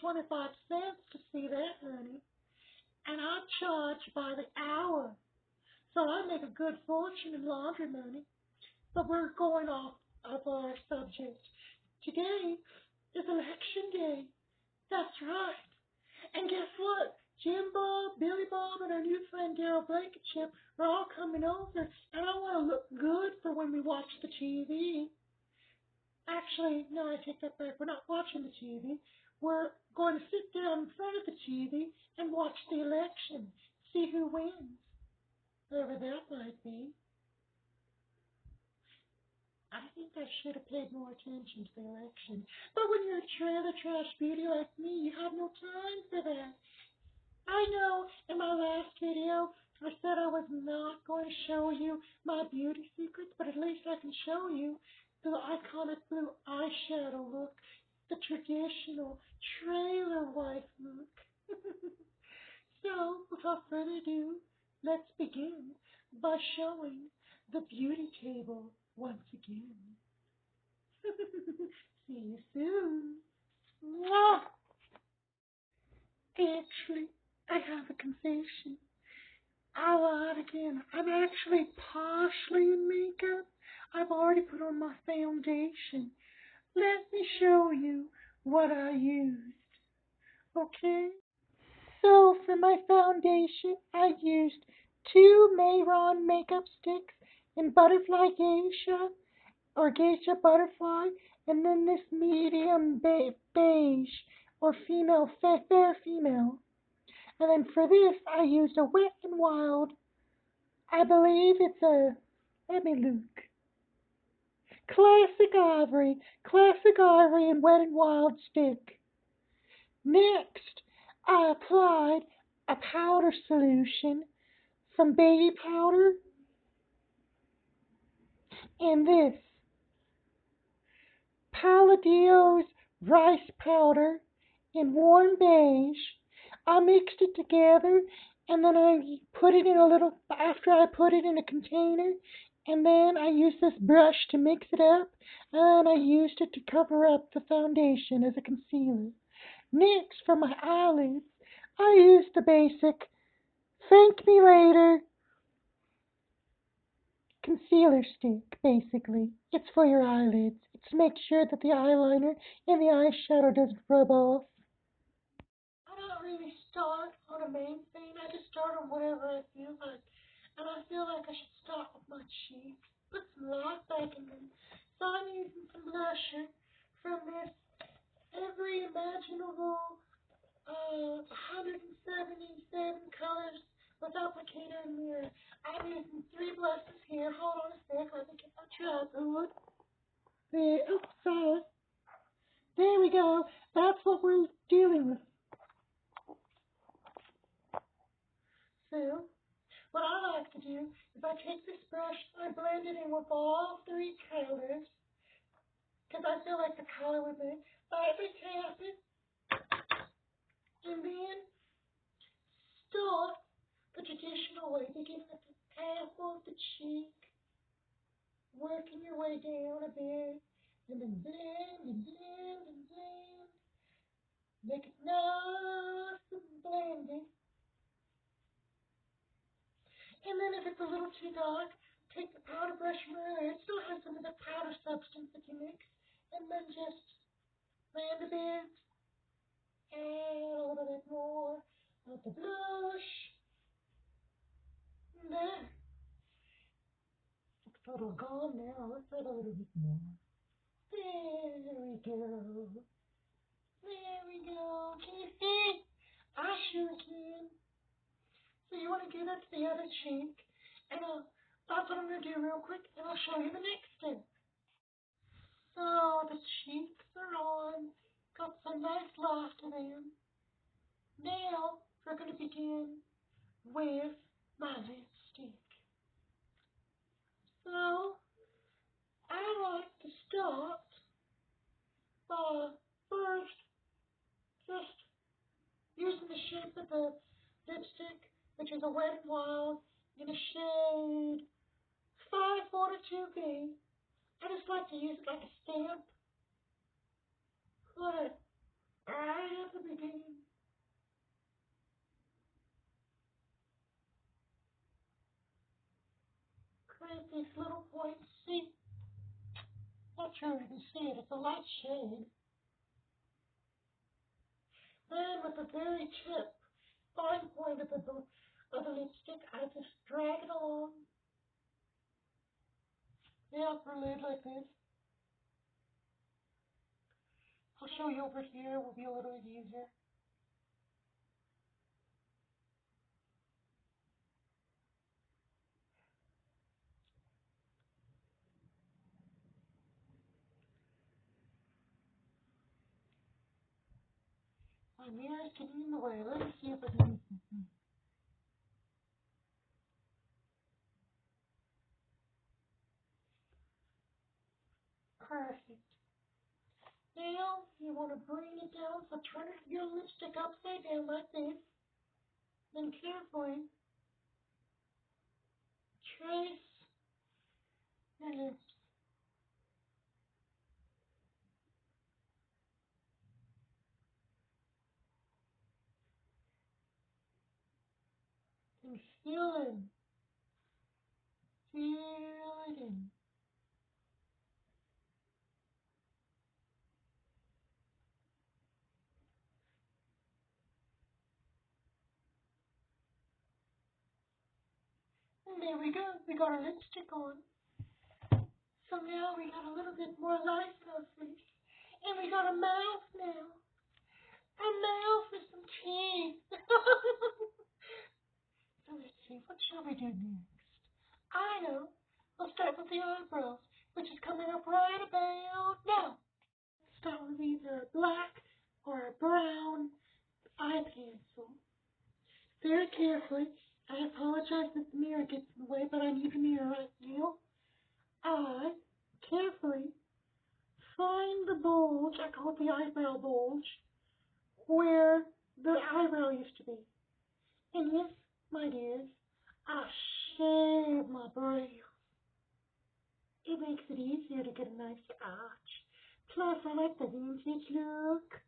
25 cents to see that, honey. And I charge by the hour. So I make a good fortune in laundry money. But we're going off of our subject. Today is election day. That's right. And guess what? Jim Bob, Billy Bob, and our new friend Daryl Blankenship are all coming over, and I want to look good for when we watch the TV. Actually, no, I take that back. We're not watching the TV. We're going to sit down in front of the TV and watch the election, see who wins, whoever that might be. I think I should have paid more attention to the election. But when you're a trailer trash beauty like me, you have no time for that. I know in my last video I said I was not going to show you my beauty secrets, but at least I can show you the iconic blue eyeshadow look, the traditional trailer wife look. So, without further ado, let's begin by showing the beauty table once again. See you soon. Mwah! Actually, I have a confession. I lied again. I'm actually partially in makeup. I've already put on my foundation. Let me show you what I used. Okay? So for my foundation, I used two Mayron makeup sticks in Butterfly Geisha or Geisha Butterfly, and then this medium beige or fair female. And then for this, I used a Wet n Wild. I believe it's a, let me look. Classic Ivory and Wet n Wild stick. Next, I applied a powder solution from Baby Powder and this Palladio's rice powder in warm beige. I mixed it together and then I put it in after I put it in a container, and then I used this brush to mix it up, and I used it to cover up the foundation as a concealer. Next, for my eyelids, I used the basic Thank Me Later concealer stick, basically. It's for your eyelids. It's to make sure that the eyeliner and the eyeshadow doesn't rub off. I don't really start on a main thing. I just start on whatever I feel like. And I feel like I should start with my cheeks. Put some light back in them. So I'm using some blusher from this every imaginable 177 colors with applicator and mirror. I'm using three blushes here. Hold on a sec. Let me get my tripod. There. Oh, sorry. There we go. That's what we're dealing with. So, what I like to do is I take this brush, I blend it in with all three colors, because I feel like the color would make lightly tap it, and then start the traditional way, beginning at the half of the cheek, working your way down a bit, and then blend and blend and blend, make it nice and blended. And then if it's a little too dark, take the powder brush mirror. It still has some of the powder substance that you mix. And then just blend a bit. Add a little bit more of the blush. And there. It's a little gone now. Let's add a little bit more. There we go. There we go. Can you see? I sure can. So you want to give that to the other cheek. And that's what I'm going to do real quick, and I'll show you the next step. So the cheeks are on, got some nice light to them. Now we're going to begin with my lipstick. So I like to start by first just using the shape of the lipstick, which is a Wet n Wild in a shade 542B. I just like to use it like a stamp. Put it right at the beginning. Create these little points. See? Not sure you can see it. It's a light shade. Then with the very tip, fine point of the lipstick, I just drag it along the upper lid like this. I'll show you over here. It will be a little easier. My mirror is getting in the way. Let me see if it moves. Perfect. Now you want to bring it down, so turn your lipstick upside down like this. Then carefully trace your lips. And feel it. Feel it in. And there we go. We got our lipstick on. So now we got a little bit more life in our face. And we got a mouth now. A mouth with some teeth. So let's see, what shall we do next? I know. We'll start with the eyebrows, which is coming up right about now. Start with either a black or a brown eye pencil. Very carefully. I apologize if the mirror gets in the way, but I need the mirror right now. I carefully find the bulge, I call it the eyebrow bulge, where the eyebrow used to be. And yes, my dears, I shave my brow. It makes it easier to get a nicer arch. Plus, I like the vintage look.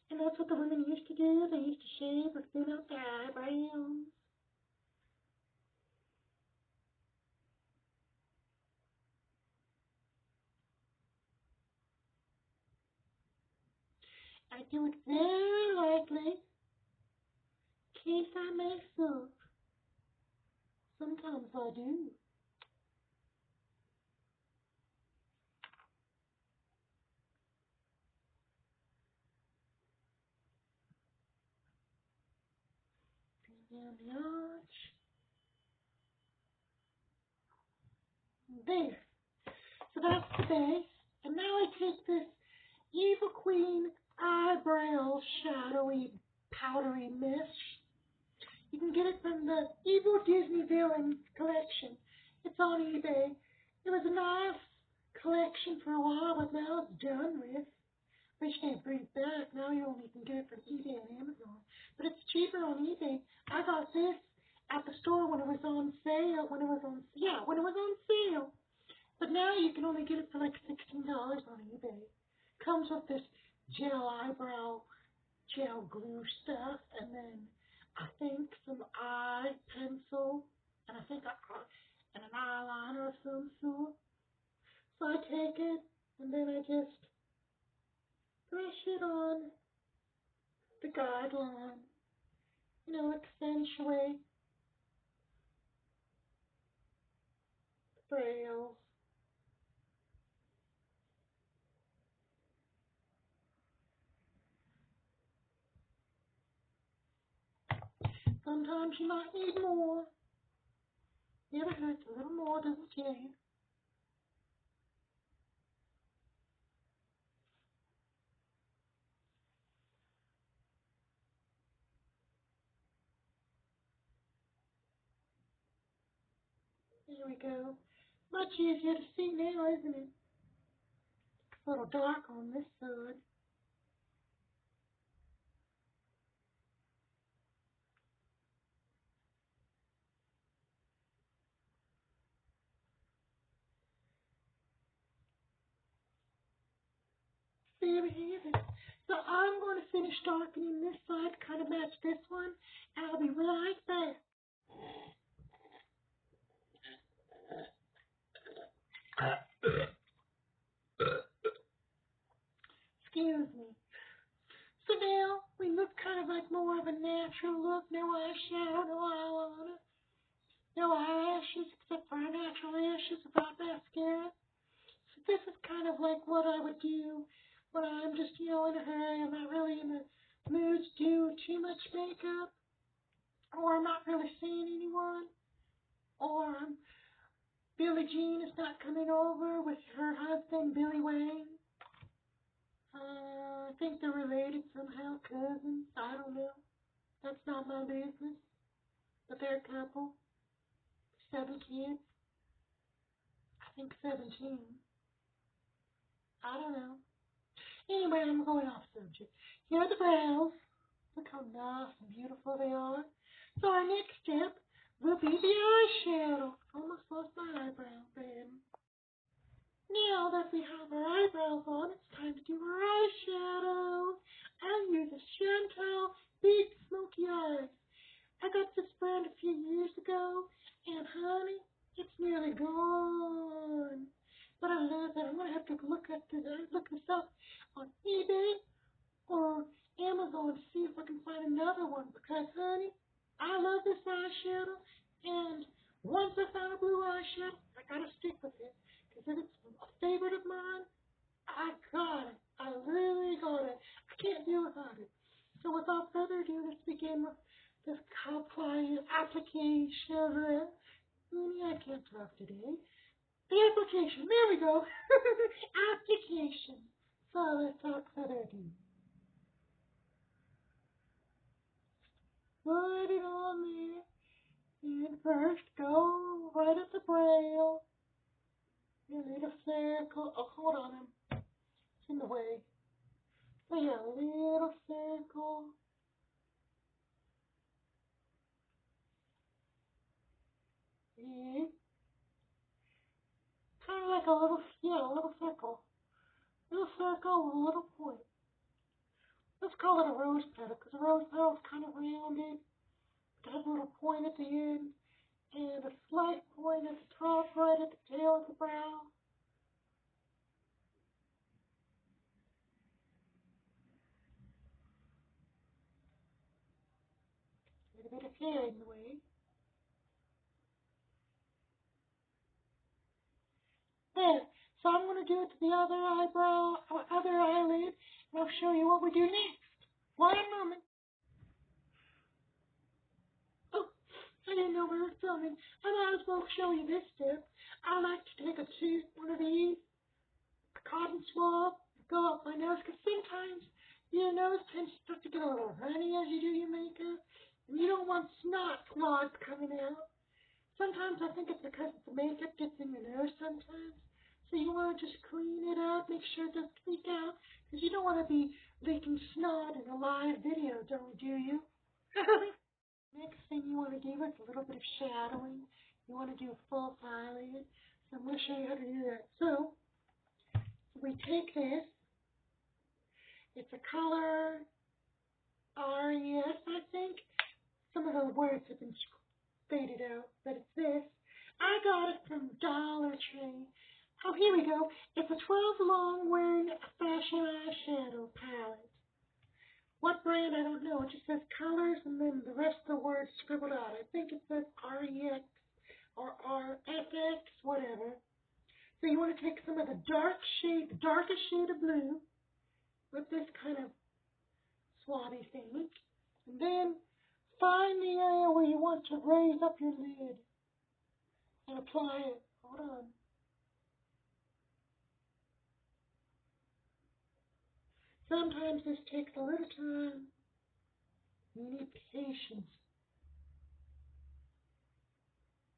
And that's what the women used to do. They used to shave or thin out their eyebrows. I do it very lightly, in case I mess up. Sometimes I do. Bring down the arch. There. So that's the base. And now I take this Evil Queen eyebrow shadowy powdery mist. You can get it from the Evil Disney Villain collection. It's on eBay. It was a nice collection for a while, but now it's done with. But you can't bring it back. Now you only can get it from eBay and Amazon. But it's cheaper on eBay. I got this at the store when it was on sale. When it was on sale. But now you can only get it for like $16 on eBay. Comes with this gel eyebrow, gel glue stuff, and then I think some eye pencil, and I think and an eyeliner of some sort. So I take it, and then I just brush it on the guideline, accentuate the brows. Sometimes you might need more. Never hurts a little more, doesn't kill you. There we go. Much easier to see now, isn't it? It's a little dark on this side. There we have it. So I'm going to finish darkening this side, kind of match this one, and I'll be right back. Excuse me. So now we look kind of like more of a natural look. No eyeshadow, no eyeliner, no eyelashes except for our natural lashes without mascara. So this is kind of like what I would do when I'm just, in a hurry. I'm not really in the mood to do too much makeup, or I'm not really seeing anyone, or Billie Jean is not coming over with her husband, Billy Wayne. I think they're related somehow, cousins. I don't know. That's not my business. But they're a couple. 7 kids. I think 17. I don't know. Anyway, I'm going off subject. Here are the brows. Look how nice and beautiful they are. So our next step will be the eyeshadow. Almost lost my eyebrow then. Now that we have our eyebrows on, it's time to do our eyeshadow. I use a Chantal Big Smoky Eyes. I got this brand a few years ago, and honey, it's nearly gone. But I love it. I'm gonna have to look this up on eBay or Amazon to see if I can find another one. Because honey, I love this eyeshadow, and once I found a blue eyeshadow, I gotta stick with it. Because if it's a favorite of mine, I got it. I really got it. I can't do without it. So without further ado, let's begin with this application. I can't talk today. The application. There we go. Application. So without further ado, put it on there. And first, go right at the brow. You need a circle. Oh, hold on. It's in the way. So yeah, a little circle. Yeah. Kind of like a little circle. Little circle with a little point. Let's call it a rose petal, because a rose petal is kind of rounded. It has a little point at the end, and a slight point at the top, right at the tail of the brow. A little bit of hair in the way. There. So I'm going to do it to the other eyebrow, or other eyelid, and I'll show you what we do next. One moment. Oh, I didn't know we were filming. I might as well show you this step. I like to take one of these, a cotton swab, go up my nose, because sometimes your nose tends to start to get a little runny as you do your makeup, and you don't want snot clods coming out. Sometimes I think it's because the makeup gets in your nose sometimes. So you want to just clean it up, make sure it doesn't leak out, because you don't want to be leaking snot in a live video, do you? Next thing you want to do is a little bit of shadowing. You want to do a false eyelid. So I'm going to show you how to do that. So we take this. It's a color RES, I think. Some of the words have been faded out, but it's this. I got it from Dollar Tree. Oh, here we go. It's a 12 long wearing fashion eyeshadow palette. What brand, I don't know. It just says colors and then the rest of the words scribbled out. I think it says REX or RFX, whatever. So you want to take some of the darkest shade of blue with this kind of swabby thing. And then find the area where you want to raise up your lid and apply it. Hold on. Sometimes this takes a little time. You need patience.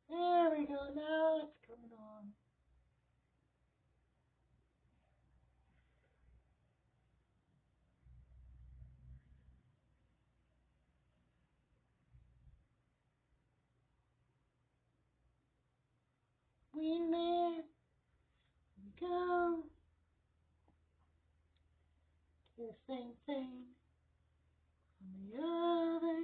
There we go. Now it's coming on. We there. We go. Do the same thing on the other.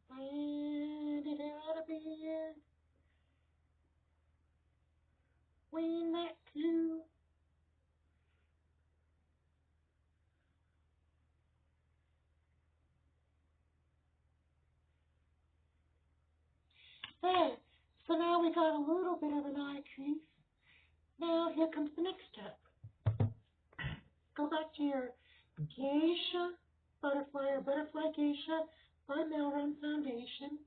Blend it out a bit. Wean that too. There. So now we got a little bit of an eye crease. Now here comes the next step. Go back to your geisha butterfly or butterfly geisha by Melrose foundation.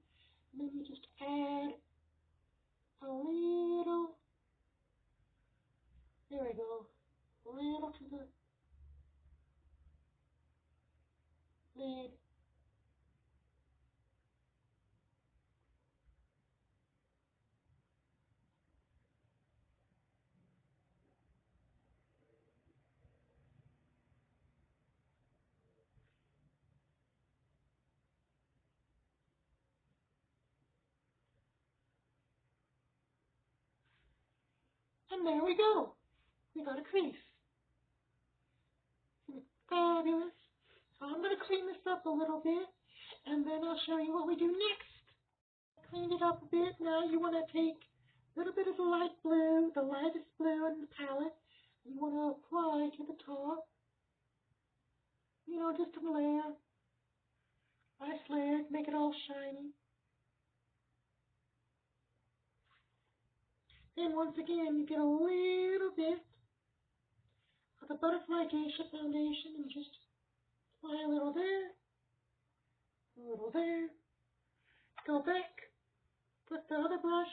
And then you just add a little, there we go, a little to the lid. And there we go. We got a crease. It's fabulous. So I'm going to clean this up a little bit, and then I'll show you what we do next. I cleaned it up a bit. Now you want to take a little bit of the light blue, the lightest blue in the palette. You want to apply to the top. You know, just a layer. Nice layer. Make it all shiny. Then once again, you get a little bit of the Butterfly Geisha foundation and just apply a little there, a little there. Go back with the other brush,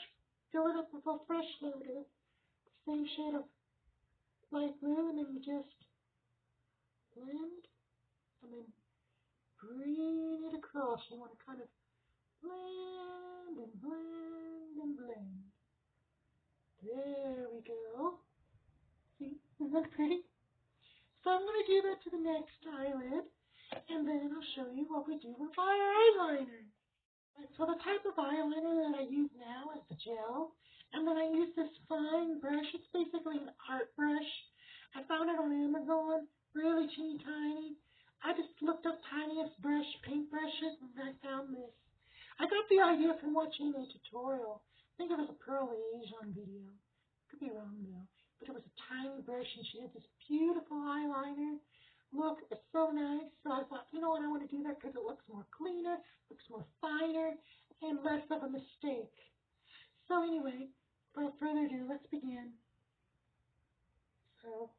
fill it up with a fresh load of the same shade of light blue, and then you just blend and then bring it across. You want to kind of blend and blend and blend. There we go. See, isn't that pretty? So I'm going to do that to the next eyelid, and then I'll show you what we do with our eyeliner. Right, so the type of eyeliner that I use now is the gel, and then I use this fine brush. It's basically an art brush. I found it on Amazon, really teeny tiny. I just looked up tiniest brush, paint brushes, and I found this. I got the idea from watching a tutorial. I think it was a Pearl Asian video. Could be wrong though. But it was a tiny brush, and she had this beautiful eyeliner. Look, it's so nice. So I thought, you know what, I want to do that because it looks more cleaner, looks more finer, and less of a mistake. So anyway, without further ado, let's begin. So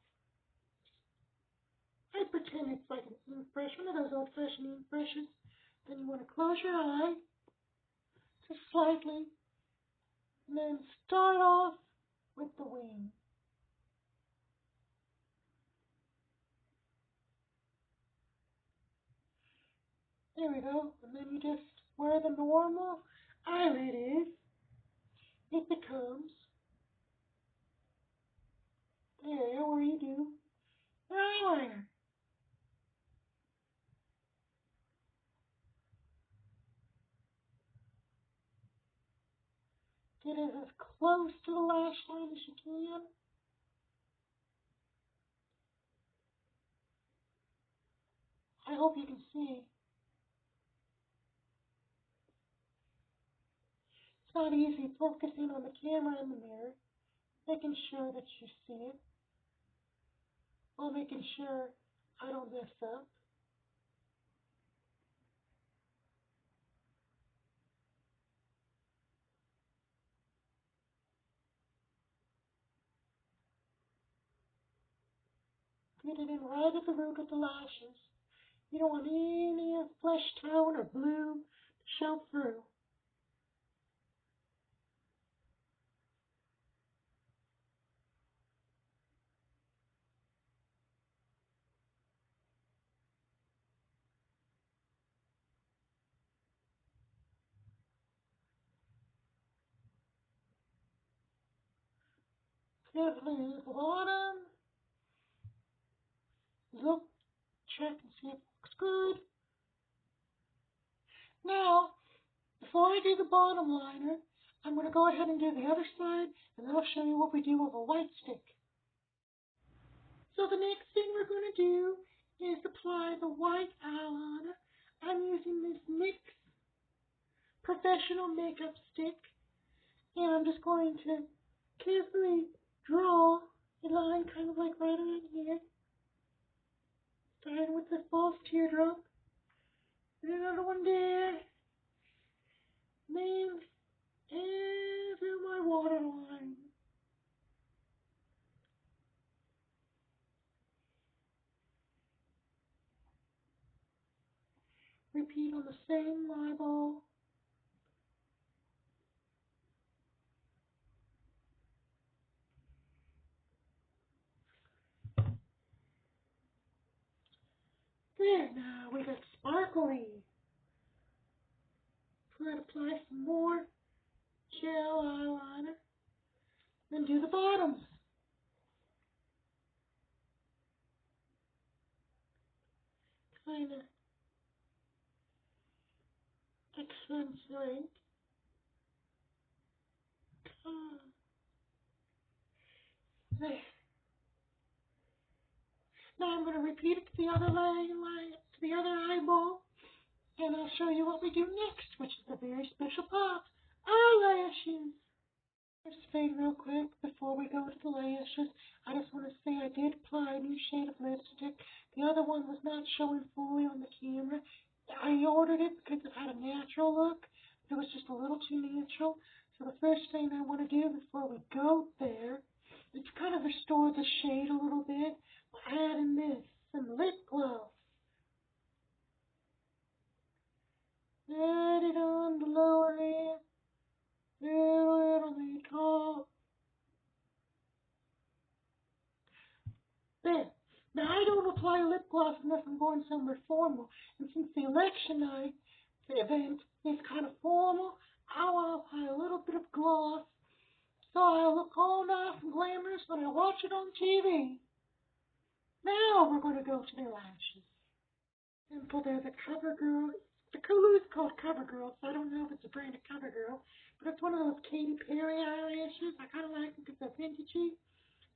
I pretend it's like an ink brush, one of those old-fashioned ink brushes. Then you want to close your eye, just slightly, and then start off with the wing. There we go. And then you just, where the normal eyelid is, it becomes the area where you do your eyeliner. Get it as close to the lash line as you can. I hope you can see. It's not easy focusing on the camera in the mirror, making sure that you see it, while making sure I don't mess up. Get it in right at the root of the lashes. You don't want any flesh tone or blue to show through. Carefully at the bottom. Look, check and see if it looks good. Now, Before I do the bottom liner, I'm going to go ahead and do the other side, and then I'll show you what we do with a white stick. So the next thing we're going to do is apply the white eyeliner. I'm using this NYX professional makeup stick, and I'm just going to carefully draw a line kind of like right around here, starting with the false teardrop, and another one there, then through my waterline. Repeat on the same eyeball. There, now we got sparkly. Try to apply some more gel eyeliner. Then do the bottoms. Kind of accentuate. There. Now I'm going to repeat it to the other line, to the other eyeball, and I'll show you what we do next, which is a very special part, eyelashes. Just fade real quick before we go to the lashes. I just want to say I did apply a new shade of lipstick. The other one was not showing fully on the camera. I ordered it because it had a natural look. It was just a little too natural. So the first thing I want to do before we go there is kind of restore the shade a little bit by adding this, some lip gloss. Add it on the lower lip, a little on the top. There. Now, I don't apply lip gloss unless I'm going somewhere formal. And since the election night, the event is kind of formal, I want to apply a little bit of gloss so I look all nice and glamorous when I watch it on TV. Now we're going to go to the lashes. Simple, they're the CoverGirl. The color is called CoverGirl, so I don't know if it's a brand of CoverGirl, but it's one of those Katy Perry eyelashes. I kind of like them because they're vintagey.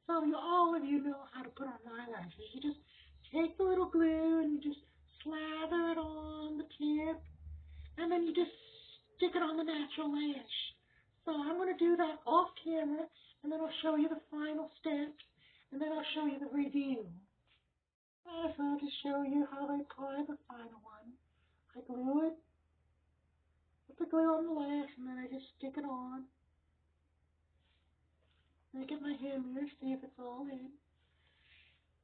So all of you know how to put on eyelashes. You just take the little glue and you just slather it on the tip, and then you just stick it on the natural lash. So I'm going to do that off camera, and then I'll show you the final steps, and then I'll show you the review. First, I'll just show you how I apply the final one. I glue it, put the glue on the lash, and then I just stick it on. I get my hand mirror, see if it's all in.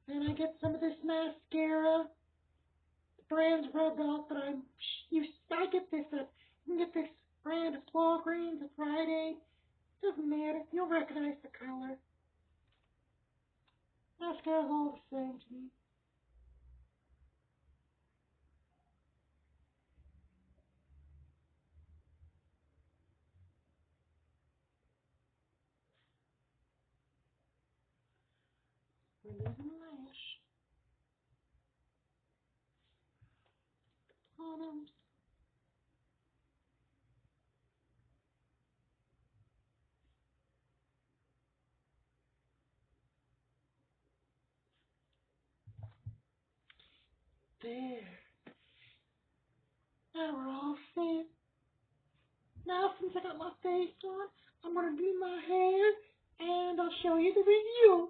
Then I get some of this mascara. The brand's rubbed off, but I get this you can get this brand at Walgreens, at Rite Aid. Doesn't matter. You'll recognize the color. Mascara's all the same to me. We're losing a lash. Bottoms. There. Now we're all set. Now since I got my face on, I'm going to do my hair, and I'll show you the review.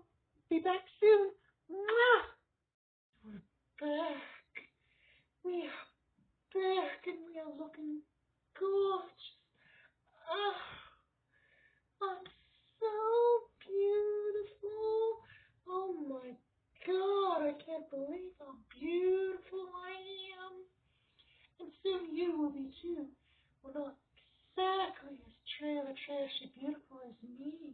Be back soon. Mwah! We're back. We are back, and we are looking gorgeous. I'm so beautiful. Oh my God, I can't believe how beautiful I am. And soon you will be too. Well, not exactly as trailer trashy beautiful as me.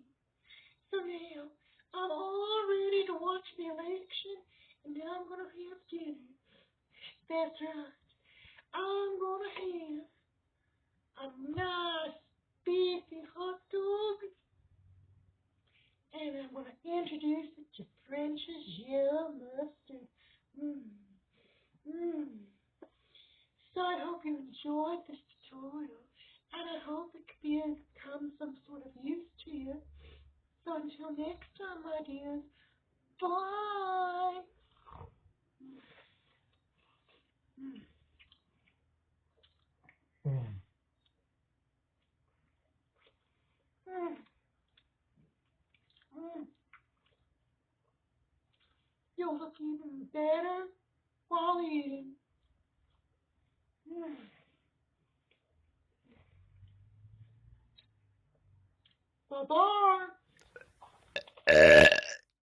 So now, I'm all ready to watch the election, and now I'm going to have dinner. That's right. I'm going to have a nice beefy hot dog, and I'm going to introduce it to French's yellow mustard. So I hope you enjoyed this tutorial, And I hope it could become some sort of use to you. So until next time, my dears, bye. Mm. Mm. Mm. You'll look even better while eating. Mm. Bye-bye.